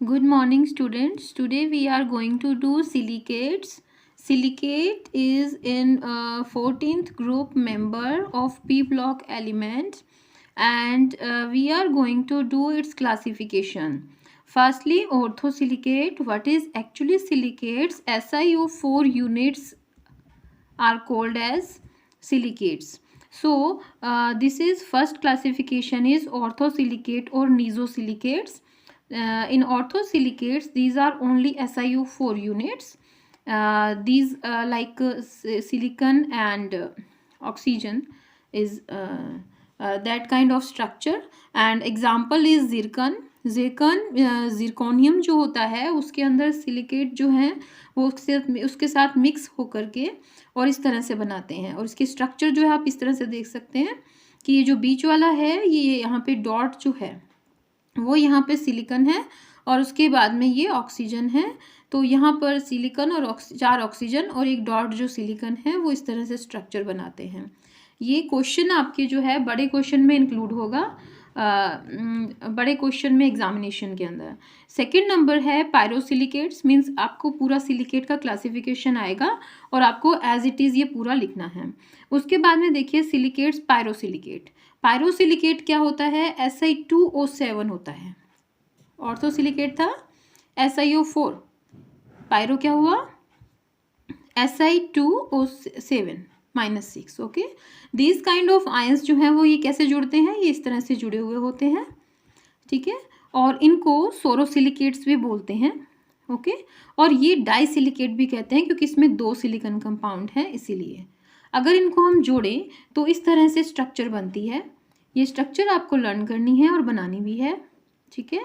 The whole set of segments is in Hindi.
Good morning, students. Today we are going to do silicates. Silicate is in 14th group member of P block elements, and we are going to do its classification. Firstly, orthosilicate. What is actually silicates? SiO4 units are called as silicates. So this is first classification is orthosilicate or nesosilicates. In orthosilicates, these are only SiO4 units. These silicon and oxygen is that kind of structure. And example is zircon. Zirconium जो होता है उसके अंदर सिलिकेट जो है वो उसके साथ मिक्स होकर के और इस तरह से बनाते हैं। और इसकी स्ट्रक्चर जो है आप इस तरह से देख सकते हैं कि ये जो बीच वाला है ये यहाँ पे डॉट जो है वो यहाँ पे सिलिकॉन है और उसके बाद में ये ऑक्सीजन है। तो यहाँ पर सिलिकॉन और 4 ऑक्सीजन और एक डॉट जो सिलिकॉन है वो इस तरह से स्ट्रक्चर बनाते हैं। ये क्वेश्चन आपके जो है बड़े क्वेश्चन में इंक्लूड होगा, बड़े क्वेश्चन में एग्जामिनेशन के अंदर। सेकंड नंबर है पायरोसिलिकेट्स, मींस आपको पूरा सिलिकेट का क्लासिफिकेशन आएगा और आपको एज इट इज़ ये पूरा लिखना है। उसके बाद में देखिए सिलिकेट्स पायरोसिलिकेट। पायरोसिलिकेट क्या होता है? Si2O7 होता है। ऑर्थोसिलिकेट था SiO4, पायरो क्या हुआ? Si2O7 -6। Okay, these kind of ions जो हैं वो ये कैसे जुड़ते हैं? ये इस तरह से जुड़े हुए होते हैं, ठीक है। और इनको सोरोसिलिकेट्स भी बोलते हैं, ओके। और ये डाइसिलिकेट भी कहते हैं क्योंकि इसमें 2 सिलिकॉन कंपाउंड हैं, इसीलिए। अगर इनको हम जोड़ें तो इस तरह से स्ट्रक्चर बनती है। ये स्ट्रक्चर आपको लर्न करनी है और बनानी भी है, ठीक है।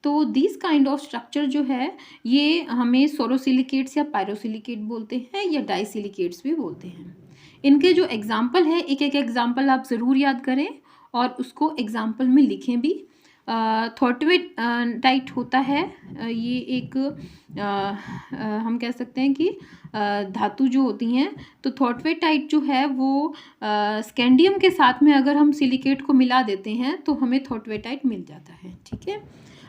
तो दिस काइंड ऑफ स्ट्रक्चर जो है ये हमें सोरोसिलिकेट्स या पायरोसिलिकेट बोलते हैं या डाइसिलिकेट्स भी बोलते हैं। इनके जो एग्जाम्पल है, एक एक एग्जाम्पल आप ज़रूर याद करें और उसको एग्जाम्पल में लिखें भी। थॉटवेटाइट होता है, ये एक हम कह सकते हैं कि धातु जो होती हैं। तो थॉटवेटाइट जो है वो स्कैंडियम के साथ में अगर हम सिलिकेट को मिला देते हैं तो हमें थॉटवेटाइट मिल जाता है, ठीक है।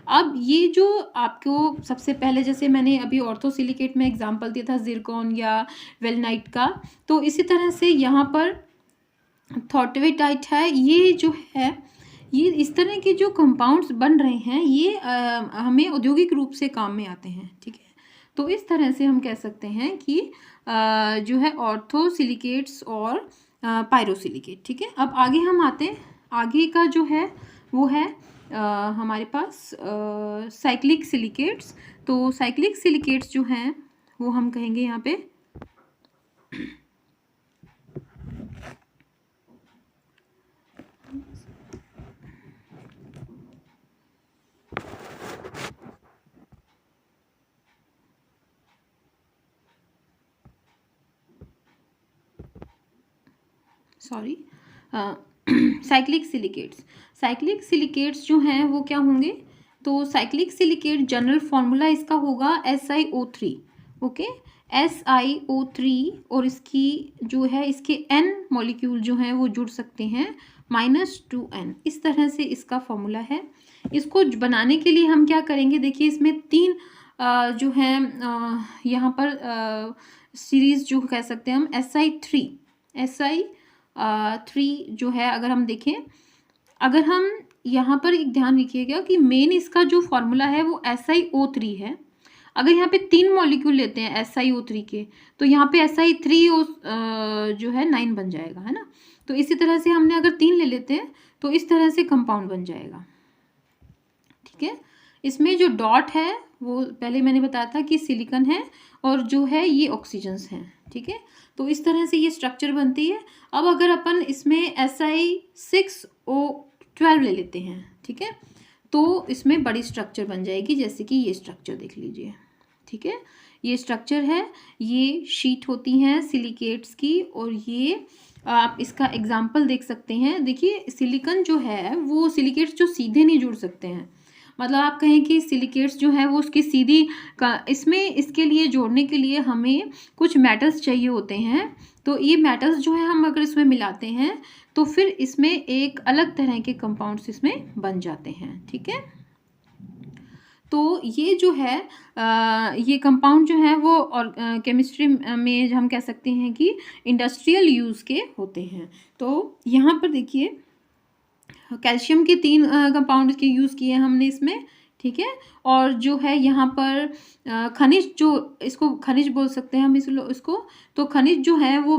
अब ये जो आपको सबसे पहले, जैसे मैंने अभी ऑर्थोसिलिकेट में एग्जांपल दिया था जिरकॉन या वेलनाइट का, तो इसी तरह से यहाँ पर थॉटवेटाइट है। ये जो है ये इस तरह के जो कंपाउंड्स बन रहे हैं ये हमें औद्योगिक रूप से काम में आते हैं, ठीक है। तो इस तरह से हम कह सकते हैं कि जो है ऑर्थोसिलिकेट्स और पायरोसिलिकेट, ठीक है। अब आगे हम आते हैं, आगे का जो है वो है हमारे पास साइक्लिक सिलिकेट्स। तो साइक्लिक सिलिकेट्स जो हैं वो हम कहेंगे यहाँ पे साइक्लिक सिलिकेट्स। साइक्लिक सिलिकेट्स जो हैं वो क्या होंगे? तो साइक्लिक सिलिकेट जनरल फॉर्मूला इसका होगा SiO3, ओके। SiO3 और इसकी जो है इसके N मॉलिक्यूल जो हैं वो जुड़ सकते हैं -2N, इस तरह से इसका फॉर्मूला है। इसको बनाने के लिए हम क्या करेंगे? देखिए इसमें 3 जो हैं यहाँ पर सीरीज़ जो कह सकते हैं हम Si3 जो है, अगर हम देखें, अगर हम यहाँ पर एक ध्यान रखिएगा कि मेन इसका जो फॉर्मूला है वो SiO3 है। अगर यहाँ पे 3 मॉलिक्यूल लेते हैं SiO3 के तो यहाँ पे Si3 जो है 9 बन जाएगा, है ना। तो इसी तरह से हमने अगर 3 ले लेते हैं तो इस तरह से कंपाउंड बन जाएगा, ठीक है। इसमें जो डॉट है वो पहले मैंने बताया था कि सिलिकॉन है और जो है ये ऑक्सीजन्स हैं, ठीक है। तो इस तरह से ये स्ट्रक्चर बनती है। अब अगर अपन इसमें Si6O12 ले लेते हैं, ठीक है, तो इसमें बड़ी स्ट्रक्चर बन जाएगी, जैसे कि ये स्ट्रक्चर देख लीजिए, ठीक है। ये स्ट्रक्चर है, ये शीट होती हैं सिलिकेट्स की और ये आप इसका एग्जाम्पल देख सकते हैं। देखिए सिलिकॉन जो है वो सिलिकेट्स जो सीधे नहीं जुड़ सकते हैं, मतलब आप कहें कि सिलिकेट्स जो है वो उसकी सीधी इसमें इसके लिए जोड़ने के लिए हमें कुछ मेटल्स चाहिए होते हैं। तो ये मेटल्स जो है हम अगर इसमें मिलाते हैं तो फिर इसमें एक अलग तरह के कंपाउंड्स इसमें बन जाते हैं, ठीक है। तो ये जो है ये कंपाउंड जो है वो और केमिस्ट्री में हम कह सकते हैं कि इंडस्ट्रियल यूज़ के होते हैं। तो यहाँ पर देखिए कैल्शियम के 3 कंपाउंड के यूज़ किए हमने इसमें, ठीक है। और जो है यहाँ पर खनिज, जो इसको खनिज बोल सकते हैं हम इसको, तो खनिज जो है वो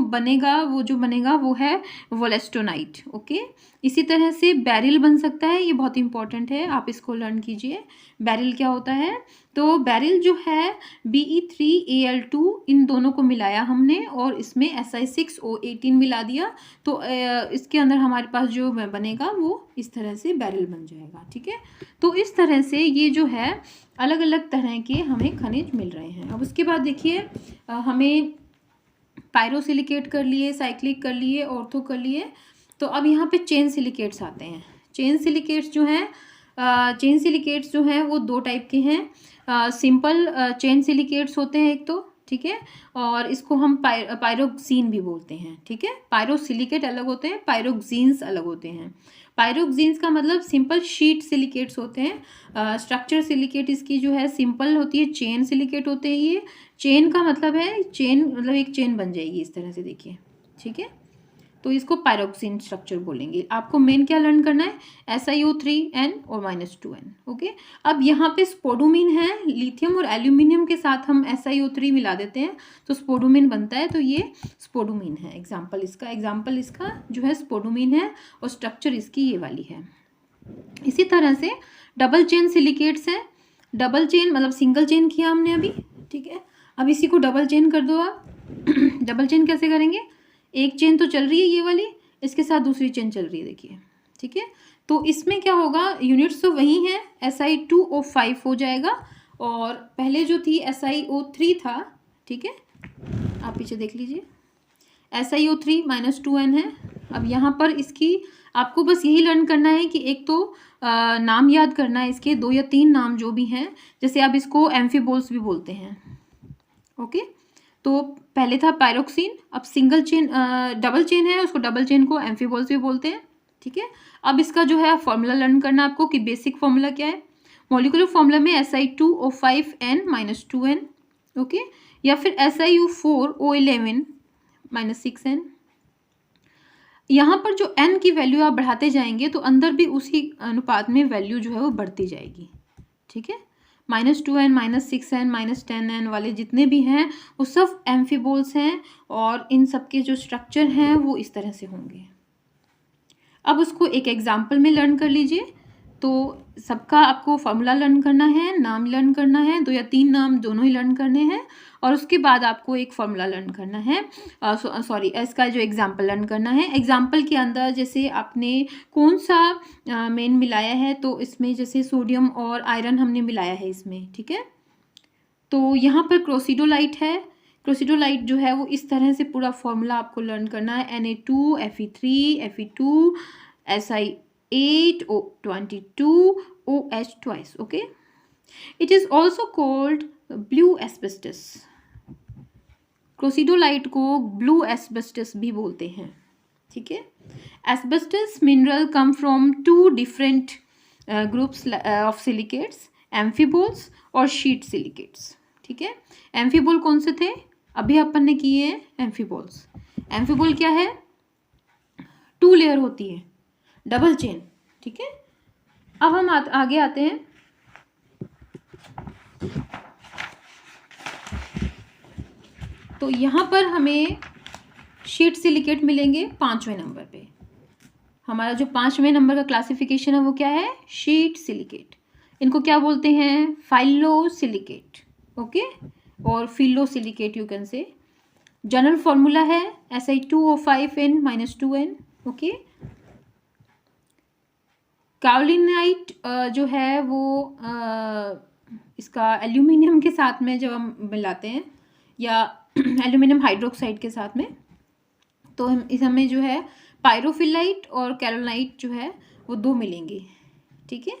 जो बनेगा वो है वोलेस्टोनाइट, ओके। इसी तरह से बैरिल बन सकता है, ये बहुत इंपॉर्टेंट है, आप इसको लर्न कीजिए। बैरिल क्या होता है? तो बैरिल जो है Be3Al2 इन दोनों को मिलाया हमने और इसमें Si6O18 मिला दिया, तो इसके अंदर हमारे पास जो बनेगा वो इस तरह से बैरिल बन जाएगा, ठीक है। तो इस तरह से ये जो है अलग अलग तरह के हमें खनिज मिल रहे हैं। अब उसके बाद देखिए हमें पायरोसिलिकेट कर लिए, साइक्लिक कर लिए, ऑर्थो कर लिए, तो अब यहाँ पे चेन सिलिकेट्स आते हैं। चेन सिलिकेट्स जो हैं वो 2 टाइप के हैं। सिंपल चेन सिलिकेट्स होते हैं एक तो, ठीक है, और इसको हम पायरोक्सीन भी बोलते हैं, ठीक है। पायरोसिलिकेट अलग होते हैं, पायरोक्सीन्स अलग होते हैं। पायरोक्सीन्स का मतलब सिंपल शीट सिलिकेट्स होते हैं। स्ट्रक्चर सिलिकेट इसकी जो है सिंपल होती है, चेन सिलिकेट होते हैं। ये चेन का मतलब है एक चेन बन जाएगी इस तरह से, देखिए, ठीक है। तो इसको पायरोक्सिन स्ट्रक्चर बोलेंगे। आपको मेन क्या लर्न करना है? SiO3n और -2n, ओके। अब यहाँ पे स्पोडुमिन है, लिथियम और एल्यूमिनियम के साथ हम SiO3 मिला देते हैं तो स्पोडुमिन बनता है, तो ये स्पोडुमिन है। एग्जाम्पल इसका जो है स्पोडुमिन है और स्ट्रक्चर इसकी ये वाली है। इसी तरह से डबल चेन सिलिकेट्स हैं। डबल चेन मतलब सिंगल चेन किया हमने अभी, ठीक है। अब इसी को डबल चेन कर दो आप। डबल चेन कैसे करेंगे? एक चेन तो चल रही है ये वाली, इसके साथ दूसरी चेन चल रही है, देखिए, ठीक है। तो इसमें क्या होगा? यूनिट्स तो वही हैं, Si2O5 हो जाएगा और पहले जो थी SiO3 था, ठीक है, आप पीछे देख लीजिए, SiO3 -2n है। अब यहाँ पर इसकी आपको बस यही लर्न करना है कि एक तो नाम याद करना है इसके, 2 या 3 नाम जो भी हैं, जैसे आप इसको एम्फीबोल्स भी बोलते हैं, ओके। तो पहले था पायरोक्सिन, अब सिंगल चेन डबल चेन है, उसको डबल चेन को एम्फीबोल्स भी बोलते हैं, ठीक है। अब इसका जो है फॉर्मूला लर्न करना आपको कि बेसिक फॉर्मूला क्या है। मॉलिक्यूलर फॉर्मूला में Si2O5n -2n, ओके, या फिर SiO4O11 -6n। यहाँ पर जो n की वैल्यू आप बढ़ाते जाएंगे तो अंदर भी उसी अनुपात में वैल्यू जो है वो बढ़ती जाएगी, ठीक है। -2n, -6n, -10n वाले जितने भी हैं वो सब एम्फीबोल्स हैं और इन सब के जो स्ट्रक्चर हैं वो इस तरह से होंगे। अब उसको एक एग्जाम्पल में लर्न कर लीजिए। तो सबका आपको फॉर्मूला लर्न करना है, नाम लर्न करना है, 2 या 3 नाम दोनों ही लर्न करने हैं और उसके बाद आपको एक फॉर्मूला लर्न करना है, इसका जो एग्जाम्पल लर्न करना है। एग्जाम्पल के अंदर जैसे आपने कौन सा मेन मिलाया है, तो इसमें जैसे सोडियम और आयरन हमने मिलाया है इसमें, ठीक है। तो यहाँ पर क्रोसिडोलाइट है। क्रोसिडोलाइट जो है वो इस तरह से पूरा फॉर्मूला आपको लर्न करना है, Na2 Fe3 Fe2 Si8O22 twice, okay. It is also called blue asbestos. क्रोसिडोलाइट को ब्लू एस्बेस्टस भी बोलते हैं, ठीक है। Asbestos mineral come from 2 different groups of silicates, amphiboles और शीट सिलिकेट्स, ठीक है। एम्फीबोल कौन से थे? अभी अपन ने किए हैं एम्फीबोल्स। एम्फीबोल क्या है? 2 लेयर होती है, डबल चेन, ठीक है। अब हम आगे आते हैं। तो यहाँ पर हमें शीट सिलिकेट मिलेंगे 5वें नंबर पे। हमारा जो 5वें नंबर का क्लासिफिकेशन है वो क्या है? Sheet silicate. इनको क्या बोलते हैं? फाइलोसिलिकेट, ओके, और phyllosilicate you can say. General formula है Si2O5n -2n, ओके। काओलिनाइट जो है वो इसका एल्यूमिनियम के साथ में जब हम मिलाते हैं या एल्यूमिनियम हाइड्रोक्साइड के साथ में, तो इस हमें जो है पायरोफिलाइट और कैरोलाइट जो है वो 2 मिलेंगे, ठीक है।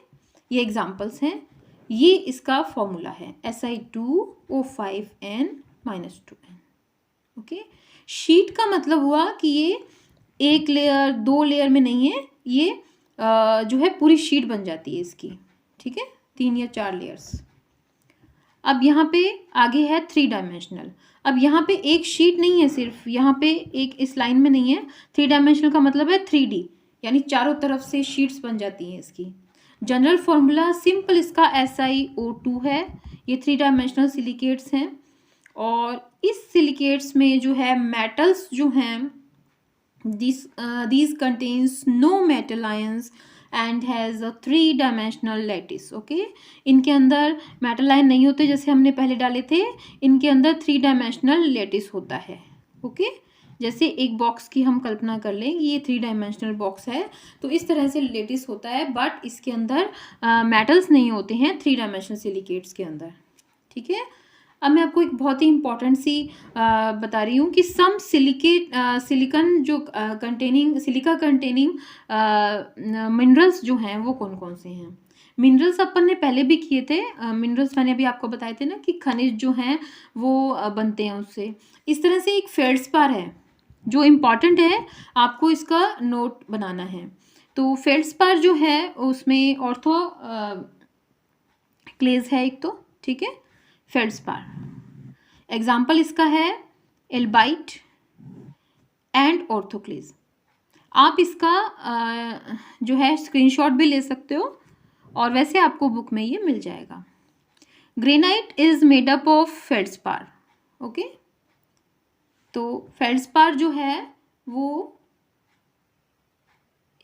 ये एग्जांपल्स हैं, ये इसका फॉर्मूला है Si2O5n -2n, ओके। शीट का मतलब हुआ कि ये 1 लेयर 2 लेयर में नहीं है, ये जो है पूरी शीट बन जाती है इसकी, ठीक है, 3 या 4 लेयर्स। अब यहाँ पे आगे है 3 डायमेंशनल। अब यहाँ पे एक शीट नहीं है, सिर्फ यहाँ पे एक इस लाइन में नहीं है। 3 डायमेंशनल का मतलब है 3D, यानी चारों तरफ से शीट्स बन जाती हैं इसकी। जनरल फॉर्मूला सिंपल इसका SiO2 है। ये 3 डायमेंशनल सिलिकेट्स हैं और इस सिलिकेट्स में जो है मेटल्स जो हैं these contains no metal ions and has a 3 dimensional lattice। Okay, इनके अंदर मेटल आयन नहीं होते जैसे हमने पहले डाले थे, इनके अंदर 3 डायमेंशनल लेटिस होता है। ओके, जैसे एक बॉक्स की हम कल्पना कर लें, ये 3 डायमेंशनल बॉक्स है, तो इस तरह से लेटिस होता है, बट इसके अंदर मेटल्स नहीं होते हैं 3 डायमेंशनल सिलिकेट्स के अंदर। ठीक है, अब मैं आपको एक बहुत ही इंपॉर्टेंट सी बता रही हूँ कि सम सिलिकन जो सिलिका कंटेनिंग मिनरल्स जो हैं वो कौन कौन से हैं। मिनरल्स अपन ने पहले भी किए थे। मिनरल्स मैंने अभी आपको बताए थे ना कि खनिज जो हैं वो बनते हैं उससे। इस तरह से एक फेल्ड्स्पार है जो इम्पॉर्टेंट है, आपको इसका नोट बनाना है। तो फेल्ड्स्पार जो है उसमें ऑर्थो क्लेज है एक तो, ठीक है, फेल्ड्स्पार। एग्जाम्पल इसका है एल्बाइट एंड ऑर्थोक्लेज। आप इसका जो है स्क्रीनशॉट भी ले सकते हो और वैसे आपको बुक में ये मिल जाएगा। Granite is made up of feldspar. Okay, तो फेल्ड्स्पार जो है वो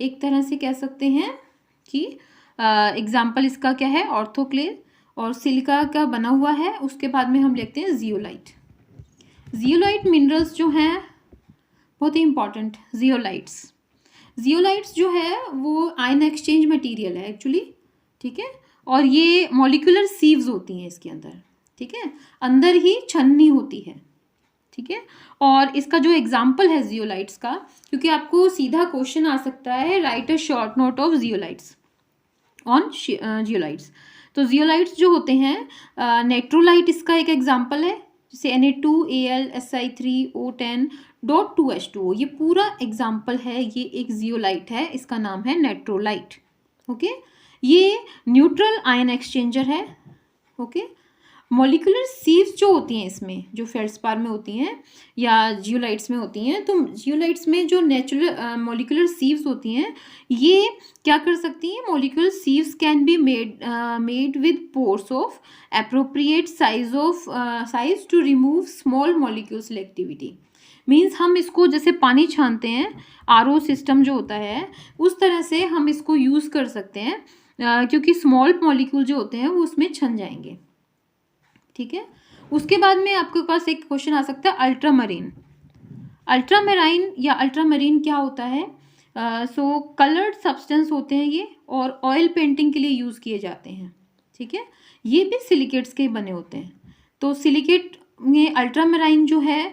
एक तरह से कह सकते हैं कि एग्जाम्पल इसका क्या है, ऑर्थोक्लेज, और सिलिका का बना हुआ है। उसके बाद में हम देखते हैं जियोलाइट। जियोलाइट मिनरल्स जो हैं बहुत ही इंपॉर्टेंट। जियोलाइट्स जो है वो आयन एक्सचेंज मटेरियल है एक्चुअली, ठीक है, और ये मॉलिक्यूलर सीव्स होती हैं इसके अंदर, ठीक है, अंदर ही छन्नी होती है, ठीक है। और इसका जो एग्जाम्पल है जियोलाइट्स का, क्योंकि आपको सीधा क्वेश्चन आ सकता है, right a short note of zeolites on zeolites. तो जियोलाइट्स जो होते हैं, नेट्रोलाइट इसका एक एग्जाम्पल है, जैसे Na2Al Si3O10.2H2O, ये पूरा एग्जाम्पल है, ये एक जियोलाइट है, इसका नाम है नेट्रोलाइट। ओके, ये न्यूट्रल आयन एक्सचेंजर है। ओके, मॉलिक्यूलर सीव्स जो होती हैं इसमें, जो फेल्ड्स्पार में होती हैं या जियोलाइट्स में होती हैं, तो जियोलाइट्स में जो नेचुरल मॉलिक्यूलर सीव्स होती हैं, ये क्या कर सकती हैं, molecular sieves can be made with pores of appropriate size to remove small molecule selectivity. Means हम इसको जैसे पानी छानते हैं, RO सिस्टम जो होता है, उस तरह से हम इसको यूज़ कर सकते हैं, क्योंकि स्मॉल मॉलिक्यूल जो होते हैं वो उसमें छन जाएंगे, ठीक है। उसके बाद में आपके पास एक क्वेश्चन आ सकता है अल्ट्रामरीन या अल्ट्रामरीन क्या होता है। सो कलर्ड सब्सटेंस होते हैं ये, और ऑयल पेंटिंग के लिए यूज़ किए जाते हैं, ठीक है। ये भी सिलिकेट्स के बने होते हैं। तो सिलिकेट में अल्ट्रामरीन जो है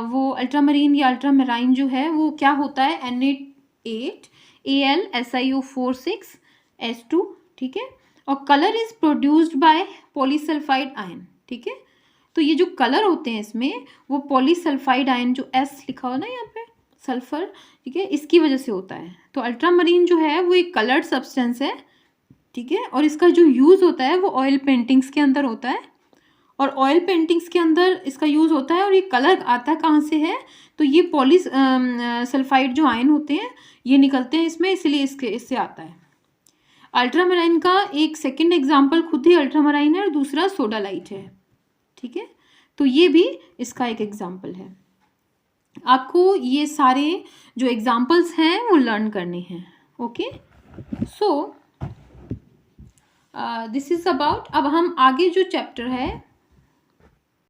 वो अल्ट्रामरीन या अल्ट्रामरीन जो है वो क्या होता है, Na8AlSiO46H2, ठीक है, और colour is produced by polysulphide ion, ठीक है। तो ये जो कलर होते हैं इसमें वो पॉलीसल्फाइड आयन, जो S लिखा हुआ ना यहाँ पे, सल्फर, ठीक है, इसकी वजह से होता है। तो अल्ट्रामरीन जो है वो एक कलर्ड सब्सटेंस है, ठीक है, और इसका जो यूज़ होता है वो ऑयल पेंटिंग्स के अंदर होता है, और ऑयल पेंटिंग्स के अंदर इसका यूज़ होता है। और ये कलर आता कहाँ से है, तो ये पॉलीसल्फाइड जो आयन होते हैं ये निकलते हैं इसमें, इसलिए इससे आता है। अल्ट्रामरीन का एक सेकंड एग्जाम्पल खुद ही अल्ट्रामरीन है और दूसरा सोडालाइट है, ठीक है। तो ये भी इसका एक एग्जाम्पल है। आपको ये सारे जो एग्जाम्पल्स हैं वो लर्न करने हैं। Okay, so this is about, अब हम आगे जो चैप्टर है